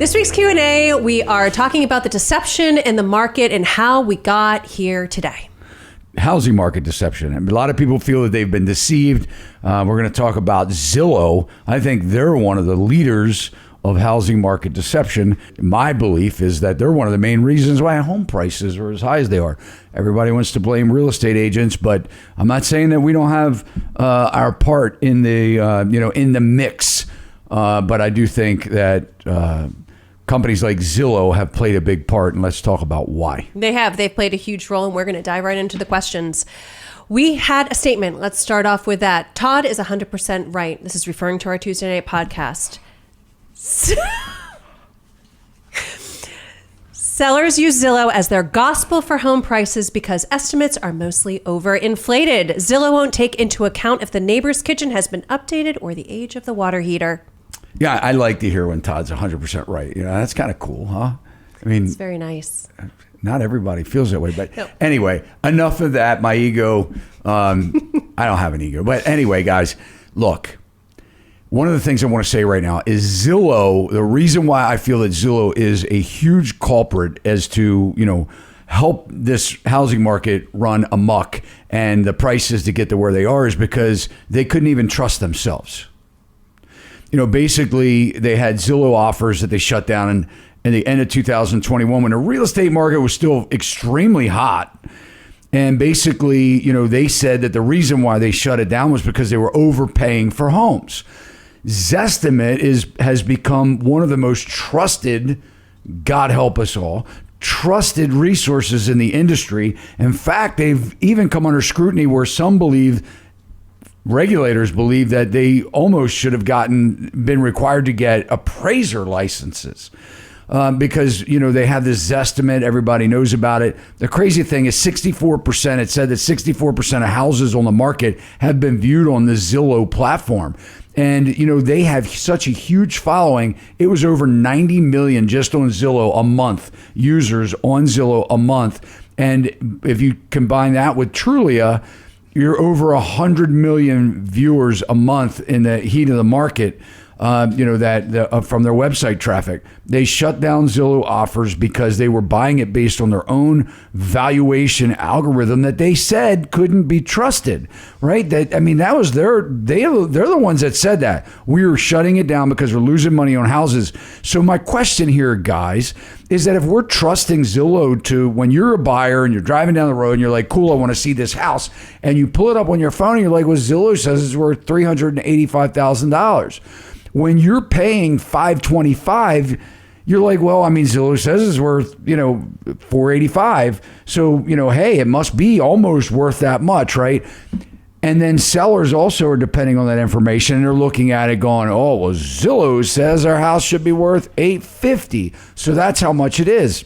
This week's Q&A, we are talking about the deception in the market and how we got here today. Housing market deception. A lot of people feel that they've been deceived. We're going to talk about Zillow. I think they're one of the leaders of housing market deception. My belief is that they're one of the main reasons why home prices are as high as they are. Everybody wants to blame real estate agents, but I'm not saying that we don't have our part in the in the mix. But I do think that companies like Zillow have played a big part, and let's talk about why. They've played a huge role, and we're going to dive right into the questions. We had a statement. Let's start off with that. Todd is 100% right. This is referring to our Tuesday night podcast. Sellers use Zillow as their gospel for home prices because estimates are mostly overinflated. Zillow won't take into account if the neighbor's kitchen has been updated or the age of the water heater. Yeah, I like to hear when Todd's 100% right. You know, that's kind of cool, huh? I mean, it's very nice. Not everybody feels that way, but no. Anyway, enough of that. My ego, I don't have an ego. But anyway, guys, look, one of the things I want to say right now is Zillow, the reason why I feel that Zillow is a huge culprit as to, help this housing market run amok and the prices to get to where they are is because they couldn't even trust themselves. Basically, they had Zillow offers that they shut down in the end of 2021 when the real estate market was still extremely hot. And basically, they said that the reason why they shut it down was because they were overpaying for homes. Zestimate has become one of the most trusted, God help us all, trusted resources in the industry. In fact, they've even come under scrutiny where regulators believe that they almost should have been required to get appraiser licenses because, they have this Zestimate. Everybody knows about it. The crazy thing is 64%. It said that 64% of houses on the market have been viewed on the Zillow platform. And, they have such a huge following. It was over 90 million just on Zillow a month, users on Zillow a month. And if you combine that with Trulia, you're over 100 million viewers a month in the heat of the market, from their website traffic. They shut down Zillow offers because they were buying it based on their own valuation algorithm that they said couldn't be trusted, right? They're the ones that said that. We were shutting it down because we're losing money on houses. So my question here, guys, is that if we're trusting Zillow to, when you're a buyer and you're driving down the road and you're like, cool, I want to see this house, and you pull it up on your phone and you're like, well, Zillow says it's worth $385,000. When you're paying $525,000, you're like, well, Zillow says it's worth, $485,000. So, hey, it must be almost worth that much, right? And then sellers also are depending on that information, and they're looking at it going, oh, well, Zillow says our house should be worth $850,000. So that's how much it is.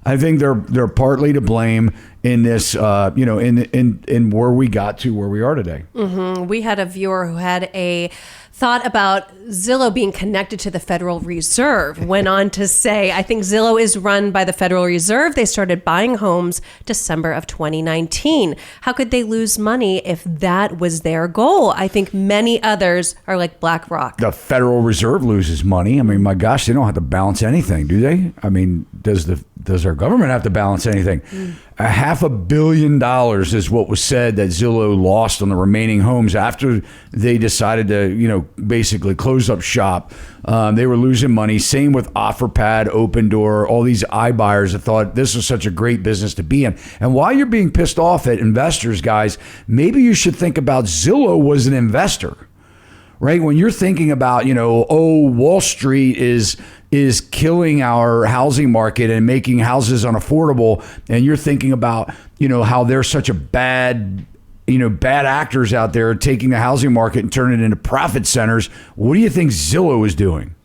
I think they're partly to blame in this, in where we got to where we are today. Mm-hmm. We had a viewer who had a thought about Zillow being connected to the Federal Reserve, went on to say, I think Zillow is run by the Federal Reserve. They started buying homes December of 2019. How could they lose money if that was their goal? I think many others are like BlackRock. The Federal Reserve loses money. My gosh, they don't have to balance anything, do they? Does our government have to balance anything? $500 million is what was said that Zillow lost on the remaining homes after they decided to, basically close up shop. They were losing money. Same with OfferPad, Open Door, all these iBuyers that thought this was such a great business to be in. And while you're being pissed off at investors, guys, maybe you should think about Zillow was an investor, right? When you're thinking about, Wall Street is killing our housing market and making houses unaffordable, and you're thinking about, how they're such a bad actors out there taking the housing market and turning it into profit centers. What do you think Zillow is doing?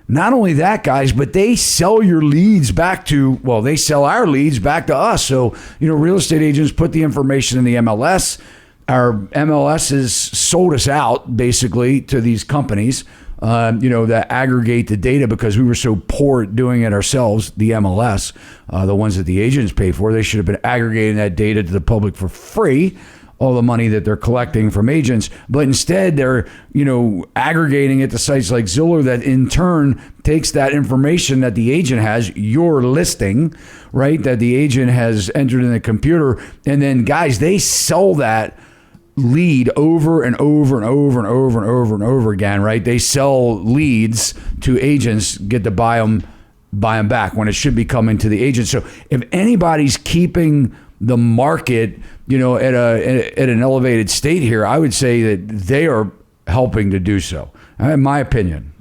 Not only that, guys, but they sell your leads they sell our leads back to us. So, real estate agents put the information in the MLS. Our MLS has sold us out basically to these companies, that aggregate the data because we were so poor at doing it ourselves. The MLS, the ones that the agents pay for, they should have been aggregating that data to the public for free. all the money that they're collecting from agents, but instead they're, aggregating it to sites like Zillow that in turn takes that information that the agent has, your listing, right, that the agent has entered in the computer, and then guys, they sell that lead over and over and over and over and over and over again, right? They sell leads to agents, get to buy them back when it should be coming to the agent. So if anybody's keeping the market, at an elevated state here, I would say that they are helping to do so, in my opinion.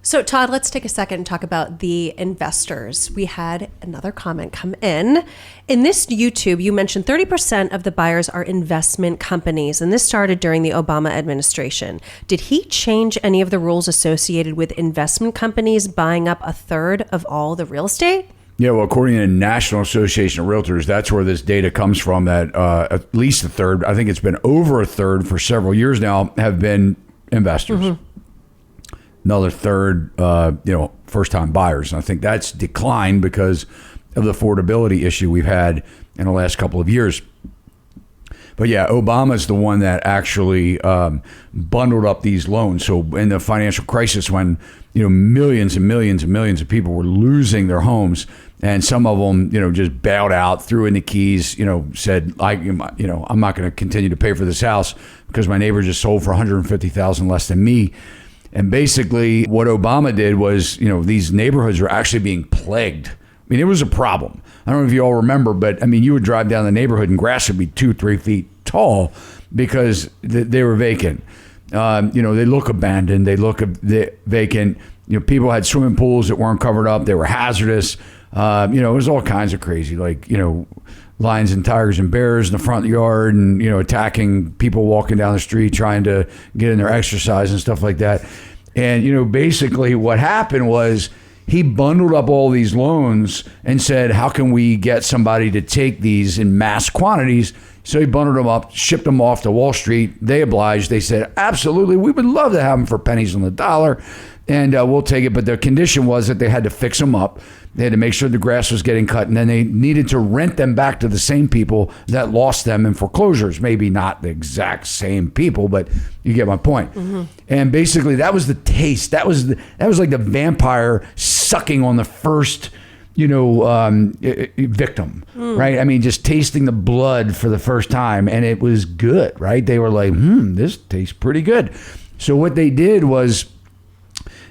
So, Todd, let's take a second and talk about the investors. We had another comment come in. In this YouTube, you mentioned 30% of the buyers are investment companies, and this started during the Obama administration. Did he change any of the rules associated with investment companies buying up a third of all the real estate? Yeah, well, according to the National Association of Realtors, that's where this data comes from, that at least a third, I think it's been over a third for several years now, have been investors. Mm-hmm. Another third, first-time buyers. And I think that's declined because of the affordability issue we've had in the last couple of years. But yeah, Obama's the one that actually bundled up these loans. So in the financial crisis, when millions and millions and millions of people were losing their homes, and some of them just bailed out, threw in the keys, said I'm not going to continue to pay for this house because my neighbor just sold for $150,000 less than me. And basically, what Obama did was, these neighborhoods were actually being plagued. I mean, it was a problem. I don't know if you all remember, but I mean, you would drive down the neighborhood and grass would be 2-3 feet tall because they were vacant. They look abandoned. They look vacant. People had swimming pools that weren't covered up. They were hazardous. It was all kinds of crazy, like, lions and tigers and bears in the front yard and, attacking people walking down the street, trying to get in their exercise and stuff like that. And, basically what happened was he bundled up all these loans and said, how can we get somebody to take these in mass quantities? So he bundled them up, shipped them off to Wall Street. They obliged. They said, absolutely, we would love to have them for pennies on the dollar, and we'll take it. But the condition was that they had to fix them up. They had to make sure the grass was getting cut, and then they needed to rent them back to the same people that lost them in foreclosures. Maybe not the exact same people, but you get my point. Mm-hmm. And basically, that was the taste. That was like the vampire sucking on the first victim, right? I mean, just tasting the blood for the first time, and it was good, right? They were like, this tastes pretty good. So what they did was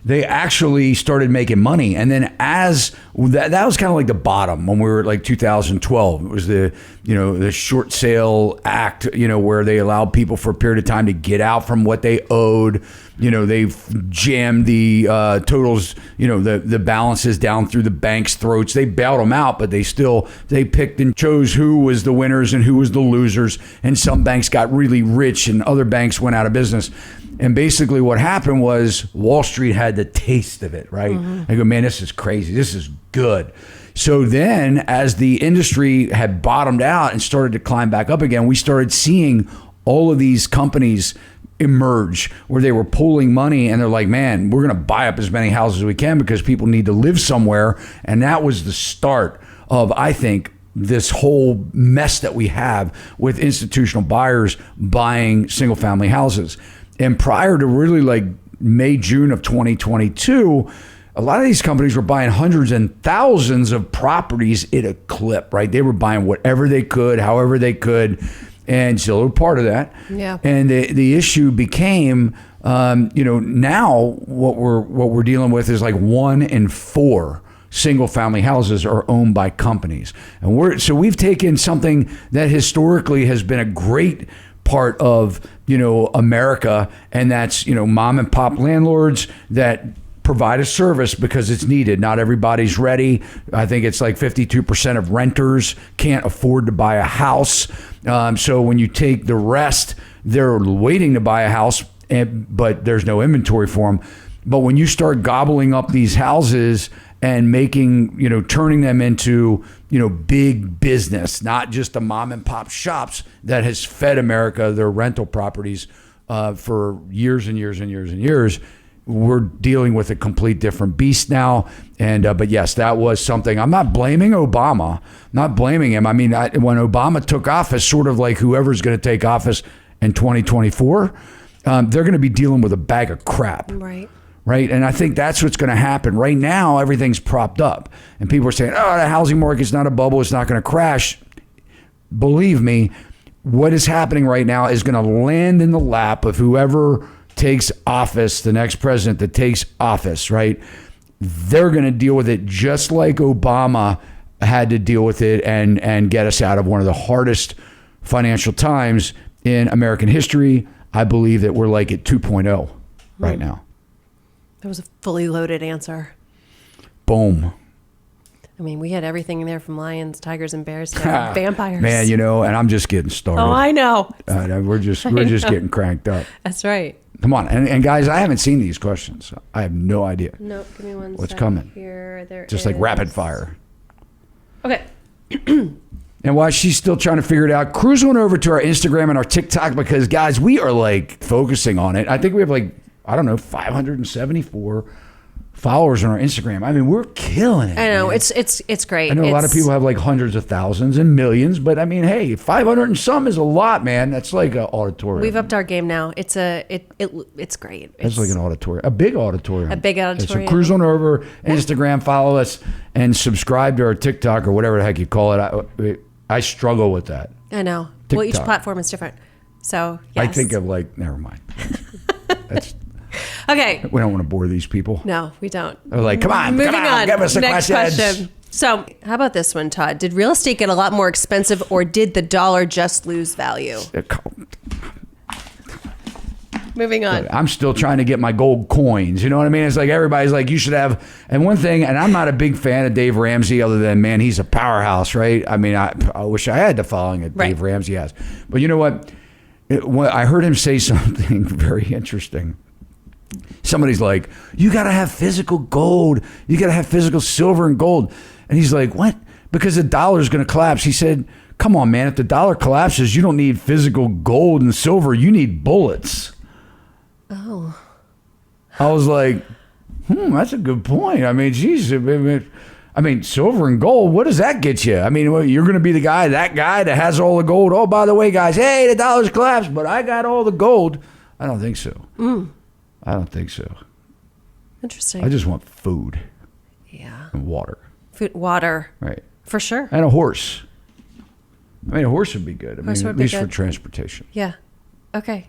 they actually started making money. And then as that was kind of like the bottom when we were at like 2012. It was the short sale act, where they allowed people for a period of time to get out from what they owed. They've jammed the totals, the balances down through the bank's throats. They bailed them out, but they picked and chose who was the winners and who was the losers. And some banks got really rich and other banks went out of business. And basically what happened was Wall Street had the taste of it, right? Mm-hmm. I go, man, this is crazy. This is good. So then as the industry had bottomed out and started to climb back up again, we started seeing all of these companies emerge where they were pulling money, and they're like, man, we're going to buy up as many houses as we can because people need to live somewhere. And that was the start of, I think, this whole mess that we have with institutional buyers buying single family houses. And prior to really like May, June of 2022, a lot of these companies were buying hundreds and thousands of properties at a clip, right? They were buying whatever they could, however they could. And Zillow part of that. Yeah. And the issue became, now what we're dealing with is like 1 in 4 single family houses are owned by companies. And we've taken something that historically has been a great part of, America, and that's, mom and pop landlords that provide a service because it's needed. Not everybody's ready. I think it's like 52% of renters can't afford to buy a house. So when you take the rest, they're waiting to buy a house, but there's no inventory for them. But when you start gobbling up these houses and making, turning them into, big business, not just the mom and pop shops that has fed America their rental properties for years and years and years and years. we're dealing with a complete different beast now. And but yes, that was something. I'm not blaming Obama, not blaming him. I mean, when Obama took office, sort of like whoever's going to take office in 2024, they're going to be dealing with a bag of crap. Right. And I think that's what's going to happen. Right now, everything's propped up. And people are saying, oh, the housing market's not a bubble. It's not going to crash. Believe me, what is happening right now is going to land in the lap of whoever takes office, the next president that takes office, right? They're going to deal with it just like Obama had to deal with it and get us out of one of the hardest financial times in American history. I believe that we're like at 2.0 right now. That was a fully loaded answer. Boom. I mean, we had everything in there from lions, tigers, and bears to vampires. Man, and I'm just getting started. Oh, I know. We're just getting cranked up. That's right. Come on. And guys, I haven't seen these questions. So I have no idea. No, give me one What's second coming? Here, there just like rapid fire. Okay. And while she's still trying to figure it out, cruise on over to our Instagram and our TikTok because, guys, we are like focusing on it. I think we have 574 followers on our Instagram. I mean, we're killing it. I know. Man. It's great. I know a lot of people have like hundreds of thousands and millions, but I mean, hey, 500 and some is a lot, man. That's like an auditorium. We've upped our game now. It's great. It's like an auditorium, a big auditorium. A big auditorium. So cruise on over, Instagram, follow us, and subscribe to our TikTok or whatever the heck you call it. I struggle with that. I know. TikTok. Well, each platform is different. So, yes. I think of never mind. That's okay. We don't want to bore these people. No, we don't. They're like, come on, Moving on. give us the Next question. So, how about this one, Todd? Did real estate get a lot more expensive, or did the dollar just lose value? Moving on. I'm still trying to get my gold coins. You know what I mean? It's like everybody's like, you should have. And one thing, and I'm not a big fan of Dave Ramsey other than, man, he's a powerhouse, right? I mean, I wish I had the following that Dave Ramsey has. But you know what? I heard him say something very interesting. Somebody's like, you got to have physical gold. You got to have physical silver and gold. And he's like, what? Because the dollar's going to collapse. He said, come on, man. If the dollar collapses, you don't need physical gold and silver. You need bullets. Oh. I was like, that's a good point. I mean, geez. I mean, silver and gold, what does that get you? I mean, you're going to be that guy that has all the gold. Oh, by the way, guys, hey, the dollar's collapsed, but I got all the gold. I don't think so. I don't think so. Interesting. I just want food. Yeah. And water. Food, water. Right. For sure. And a horse. I mean, a horse would be good. At least for transportation. Yeah. Okay.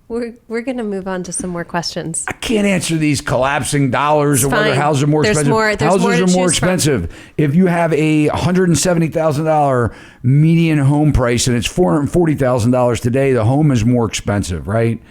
We're going to move on to some more questions. I can't answer these collapsing dollars or whether houses are more expensive. Houses are more expensive. If you have a $170,000 median home price and it's $440,000 today, the home is more expensive, right?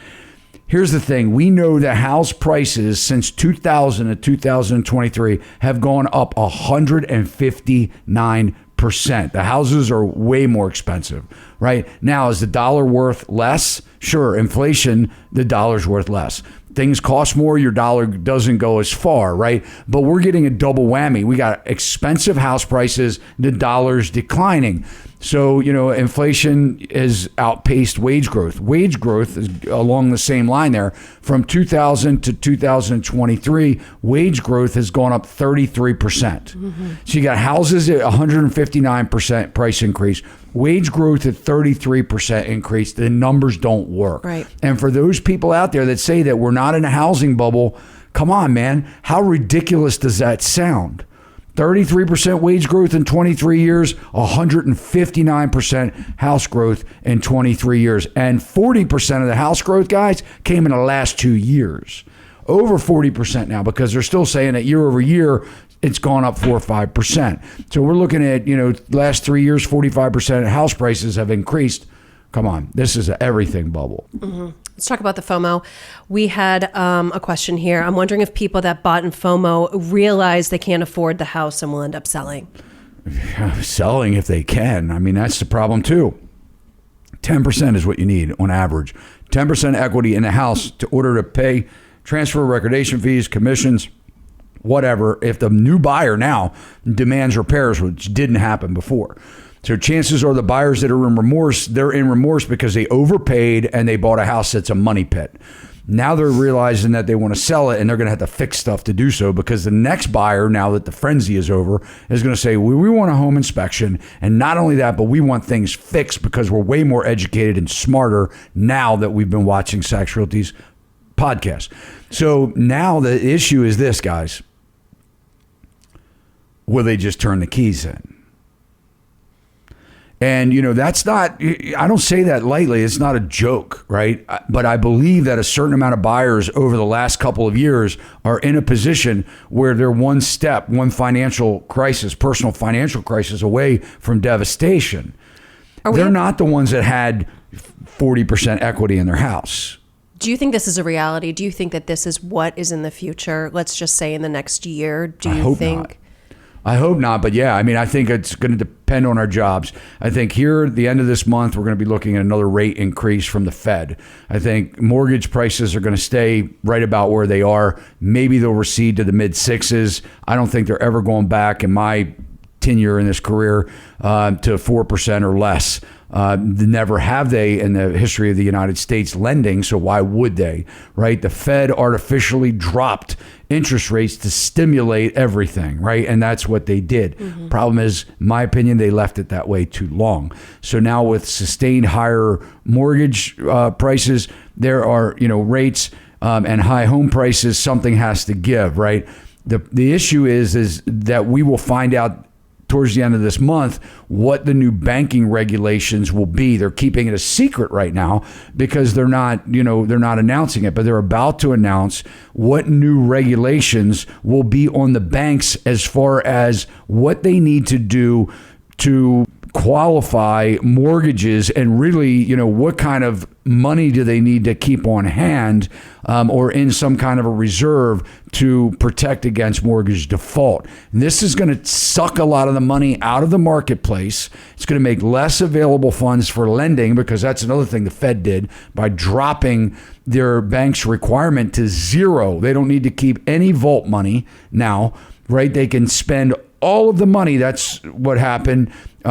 Here's the thing. We know that house prices since 2000 to 2023 have gone up 159%. The houses are way more expensive, right? Now, is the dollar worth less? Sure, inflation, the dollar's worth less. Things cost more, your dollar doesn't go as far, right? But we're getting a double whammy. We got expensive house prices, the dollar's declining. So, inflation has outpaced wage growth. Wage growth is along the same line there. From 2000 to 2023, wage growth has gone up 33%. So you got houses at 159% price increase, wage growth at 33% increase. The numbers don't work. Right. And for those people out there that say that we're not in a housing bubble, come on, man. How ridiculous does that sound? 33% wage growth in 23 years, 159% house growth in 23 years. And 40% of the house growth, guys, came in the last 2 years. Over 40% now, because they're still saying that year over year, it's gone up 4 or 5%. So we're looking at, last 3 years, 45% house prices have increased. Come on, this is an everything bubble. Let's talk about the FOMO. We had a question here. I'm wondering if people that bought in FOMO realize they can't afford the house and will end up selling. Selling if they can. I mean, that's the problem too. 10% is what you need on average. 10% equity in the house to order to pay transfer recordation fees, commissions, whatever. If the new buyer now demands repairs, which didn't happen before. So chances are the buyers that are in remorse, they're in remorse because they overpaid and they bought a house that's a money pit. Now they're realizing that they want to sell it, and they're going to have to fix stuff to do so, because the next buyer, now that the frenzy is over, is going to say, we want a home inspection. And not only that, but we want things fixed because we're way more educated and smarter now that we've been watching Sachs Realty's podcast. So now the issue is this, guys. Will they just turn the keys in? And, that's not, I don't say that lightly. It's not a joke, right? But I believe that a certain amount of buyers over the last couple of years are in a position where they're one financial crisis, personal financial crisis away from devastation. They're not the ones that had 40% equity in their house. Do you think this is a reality? Do you think that this is what is in the future? Let's just say in the next year. Do you think? I hope not, but yeah, I think it's going to depend on our jobs. I think here at the end of this month, we're going to be looking at another rate increase from the Fed. I think mortgage prices are going to stay right about where they are. Maybe they'll recede to the mid sixes. I don't think they're ever going back in my tenure in this career to 4% or less. Never have they in the history of the United States lending, so why would they, right? The Fed artificially dropped interest rates to stimulate everything, right? And that's what they did. Mm-hmm. Problem is, in my opinion, they left it that way too long. So now with sustained higher mortgage prices, there are, rates and high home prices, something has to give, right? The issue is that we will find out towards the end of this month what the new banking regulations will be. They're keeping it a secret right now because they're not announcing it, but they're about to announce what new regulations will be on the banks as far as what they need to do to qualify mortgages, and really, what kind of money do they need to keep on hand or in some kind of a reserve to protect against mortgage default. And this is going to suck a lot of the money out of the marketplace. It's going to make less available funds for lending, because that's another thing the Fed did by dropping their bank's requirement to zero. They don't need to keep any vault money now, right? They can spend all of the money. That's what happened. The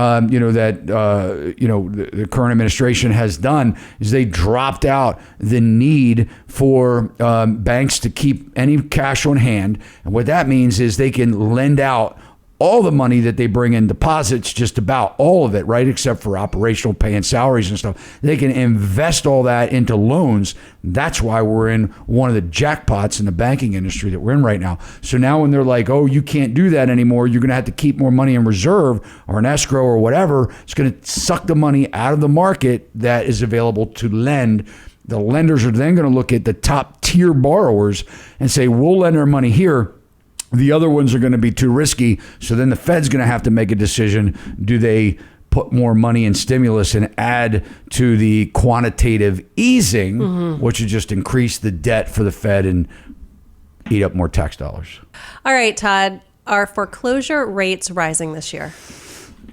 current administration has done is they dropped out the need for banks to keep any cash on hand. And what that means is they can lend out all the money that they bring in deposits, just about all of it, right? Except for operational, paying salaries and stuff. They can invest all that into loans. That's why we're in one of the jackpots in the banking industry that we're in right now. So now when they're like, oh, you can't do that anymore, you're going to have to keep more money in reserve or an escrow or whatever, it's going to suck the money out of the market that is available to lend. The lenders are then going to look at the top tier borrowers and say, we'll lend our money here. The other ones are going to be too risky. So then the Fed's going to have to make a decision. Do they put more money in stimulus and add to the quantitative easing, which would just increase the debt for the Fed and eat up more tax dollars? All right, Todd, are foreclosure rates rising this year?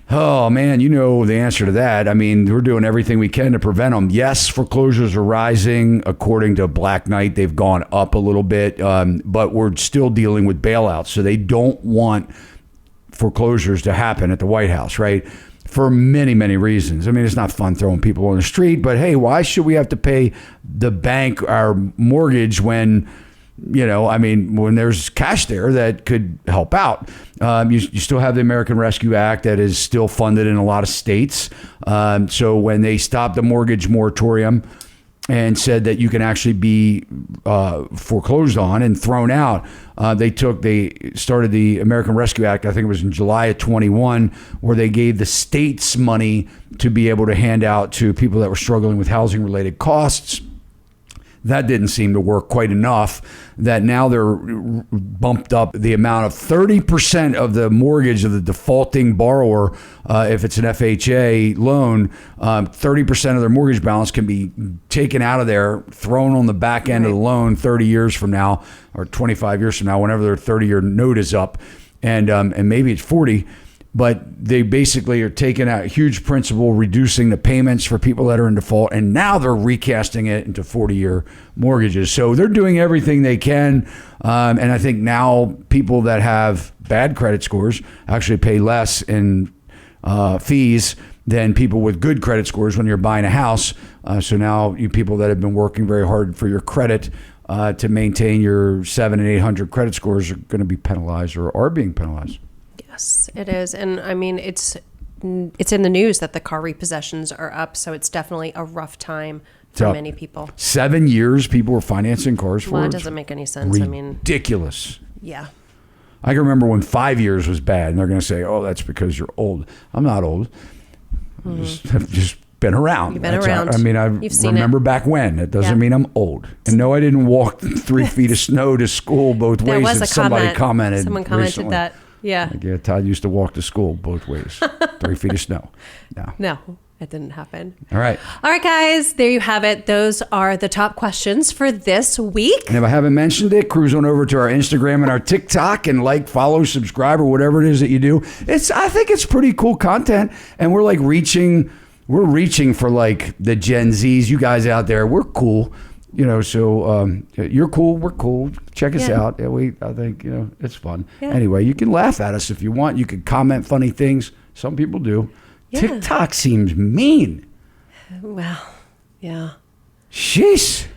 Oh, man, the answer to that. We're doing everything we can to prevent them. Yes, foreclosures are rising. According to Black Knight, they've gone up a little bit, but we're still dealing with bailouts. So they don't want foreclosures to happen at the White House, right? For many, many reasons. It's not fun throwing people on the street, but hey, why should we have to pay the bank our mortgage when when there's cash there that could help out? You still have the American Rescue Act that is still funded in a lot of states. So when they stopped the mortgage moratorium and said that you can actually be foreclosed on and thrown out, they started the American Rescue Act, I think it was in July of 21, where they gave the states money to be able to hand out to people that were struggling with housing related costs. That didn't seem to work quite enough, that now they're bumped up the amount of 30% of the mortgage of the defaulting borrower. If it's an FHA loan, 30% of their mortgage balance can be taken out of there, thrown on the back end of the loan 30 years from now or 25 years from now, whenever their 30-year note is up. And maybe it's 40. But they basically are taking out huge principal, reducing the payments for people that are in default, and now they're recasting it into 40-year mortgages. So they're doing everything they can, and I think now people that have bad credit scores actually pay less in fees than people with good credit scores when you're buying a house. So now you people that have been working very hard for your credit to maintain your 700 and 800 credit scores are going to be penalized or are being penalized. Yes, it is. And I mean, it's in the news that the car repossessions are up. So it's definitely a rough time for many people. 7 years people were financing cars for. Well, it doesn't make any sense. Ridiculous. Yeah. I can remember when 5 years was bad, and they're going to say, "Oh, that's because you're old." I'm not old. I've just been around. You've been around. I remember back when. It doesn't mean I'm old. And no, I didn't walk 3 feet of snow to school both ways. There was a somebody comment. commented. Someone commented recently. that. Yeah. Like, yeah, Todd used to walk to school both ways. 3 feet of snow. No, it didn't happen. All right, guys. There you have it. Those are the top questions for this week. And if I haven't mentioned it, cruise on over to our Instagram and our TikTok and like, follow, subscribe, or whatever it is that you do. I think it's pretty cool content, and we're like reaching for like the Gen Zs. You guys out there, we're cool. So you're cool, we're cool. Check us out. Yeah, I think it's fun. Yeah. Anyway, you can laugh at us if you want. You can comment funny things. Some people do. Yeah. TikTok seems mean. Well, yeah. Sheesh.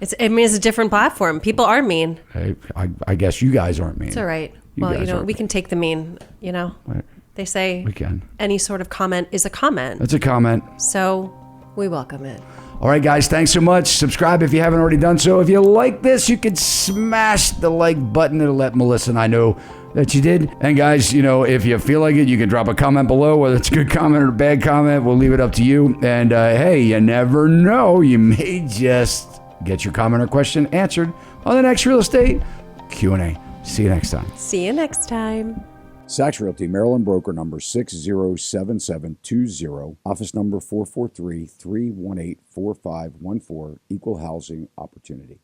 It's a different platform. People are mean. I guess you guys aren't mean. It's all right. We can take the mean. Right. They say we can. Any sort of comment is a comment. It's a comment. So we welcome it. All right, guys, thanks so much. Subscribe if you haven't already done so. If you like this, you could smash the like button. It'll let Melissa and I know that you did. And guys, if you feel like it, you can drop a comment below, whether it's a good comment or a bad comment. We'll leave it up to you. And hey, you never know. You may just get your comment or question answered on the next Real Estate Q&A. See you next time. See you next time. Sachs Realty, Maryland broker number 607720, office number 443-318-4514, equal housing opportunity.